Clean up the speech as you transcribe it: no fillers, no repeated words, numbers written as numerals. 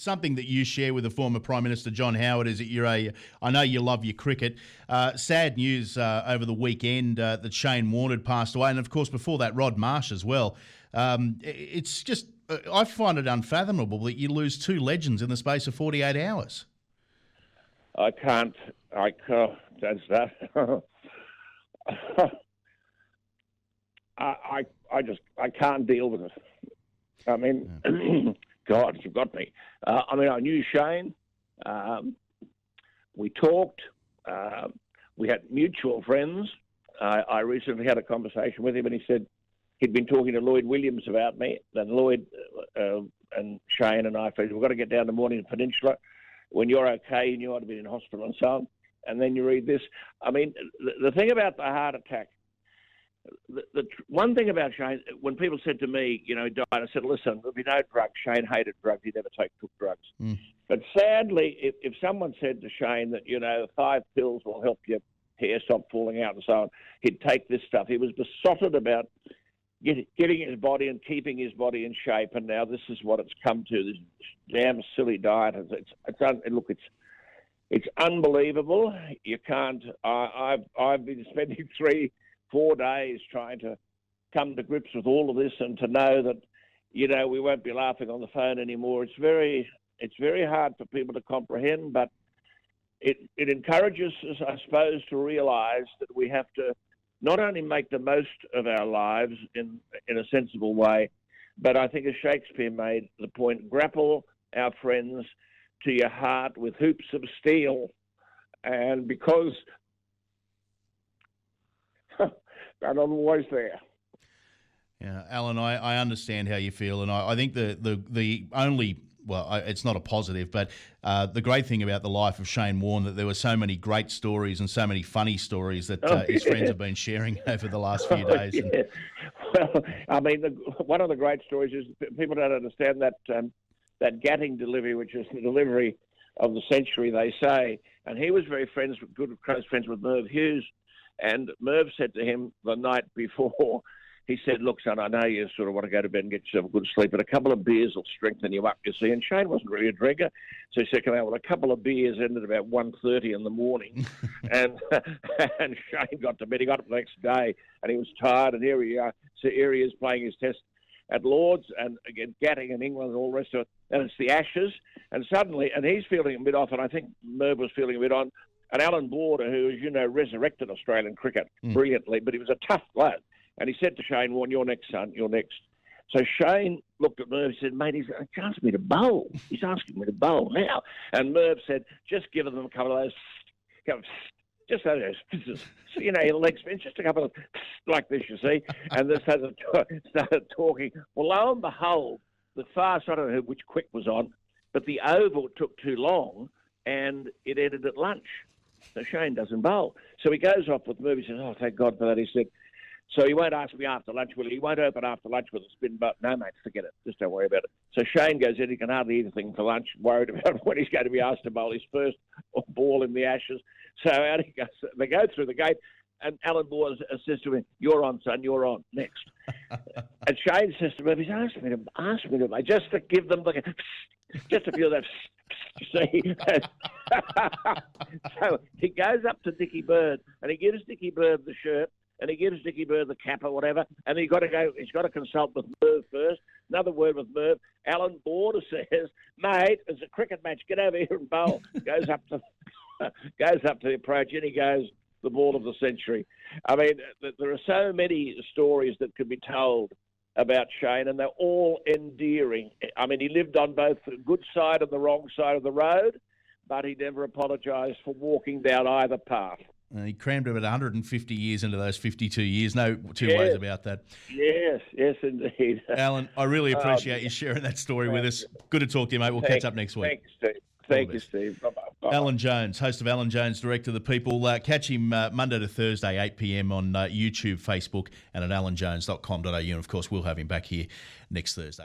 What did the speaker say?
something that you share with the former Prime Minister John Howard is that I know you love your cricket. Sad news over the weekend that Shane Warne had passed away, and of course before that Rod Marsh as well. It's just, I find it unfathomable that you lose two legends in the space of 48 hours. I can't. That's that. I can't deal with it. I mean, God, you've got me. I knew Shane. We talked. We had mutual friends. I recently had a conversation with him, and he said he'd been talking to Lloyd Williams about me. Then Lloyd and Shane and I said, we've got to get down to Mornington Peninsula. When you're okay, you knew I'd been in hospital and so on. And then you read this. I mean, the thing about the heart attack, the one thing about Shane, when people said to me, he died, I said, listen, there'll be no drugs. Shane hated drugs. He never took drugs. Mm. But sadly, if someone said to Shane that, 5 pills will help your hair stop falling out and so on, he'd take this stuff. He was besotted about getting his body and keeping his body in shape, and now this is what it's come to, this damn silly diet. It's unbelievable. You can't. I've been spending 3-4 days trying to come to grips with all of this, and to know that we won't be laughing on the phone anymore. It's very hard for people to comprehend, but it encourages us, I suppose, to realise that we have to not only make the most of our lives in a sensible way, but I think as Shakespeare made the point, grapple our friends to your heart with hoops of steel. And because they're not always there. Yeah, Alan, I understand how you feel, and I think the only... Well, it's not a positive, but the great thing about the life of Shane Warne, that there were so many great stories and so many funny stories that his friends have been sharing over the last few days. Yeah. Well, I mean, one of the great stories is people don't understand that Gatting delivery, which is the delivery of the century, they say. And he was very close friends with Merv Hughes. And Merv said to him the night before, he said, look, son, I know you sort of want to go to bed and get yourself a good sleep, but a couple of beers will strengthen you up, you see. And Shane wasn't really a drinker. So he said, come out, well, a couple of beers ended about 1:30 in the morning. and Shane got to bed. He got up the next day and he was tired. And here he is playing his test at Lord's, and again, Gatting in England and all the rest of it. And it's the Ashes. And suddenly, and he's feeling a bit off, and I think Merv was feeling a bit on. And Alan Border, who, as resurrected Australian cricket brilliantly, but he was a tough bloke. And he said to Shane Warne, you're next, son, you're next. So Shane looked at Merv and said, mate, he's asking me to bowl. He's asking me to bowl now. And Merv said, just give them a couple of those, just those, your leg spins, just a couple of like this, you see. And they started talking. Well, lo and behold, the fast, I don't know which quick was on, but the oval took too long and it ended at lunch. So Shane doesn't bowl. So he goes off with Merv. He says, oh, thank God for that. He said, so he won't ask me after lunch, will he? He won't open after lunch with a spin but no, mate, forget it. Just don't worry about it. So Shane goes in, he can hardly eat anything for lunch, worried about when he's going to be asked to bowl his first ball in the Ashes. So out he goes. They go through the gate, and Alan Moore says to him, you're on, son, you're on, next. And Shane says to him, he's asked me to, mate, just to give them just to feel that, you see. So he goes up to Dickie Bird, and he gives Dickie Bird the shirt, and he gives Dickie Bird the cap or whatever, and he's got to consult with Merv first. Another word with Merv. Alan Border says, mate, it's a cricket match, get over here and bowl. Goes up to the approach, and he goes, the ball of the century. I mean, there are so many stories that could be told about Shane, and they're all endearing. I mean, he lived on both the good side and the wrong side of the road, but he never apologised for walking down either path. He crammed about 150 years into those 52 years. No two ways about that. Yes, indeed. Alan, I really appreciate you sharing that story with us. Good to talk to you, mate. We'll catch up next week. Thanks, Steve. Thank you, Steve. Bye-bye. Alan Jones, host of Alan Jones, Director of the People. Catch him Monday to Thursday, 8 p.m. on YouTube, Facebook, and at alanjones.com.au. And, of course, we'll have him back here next Thursday.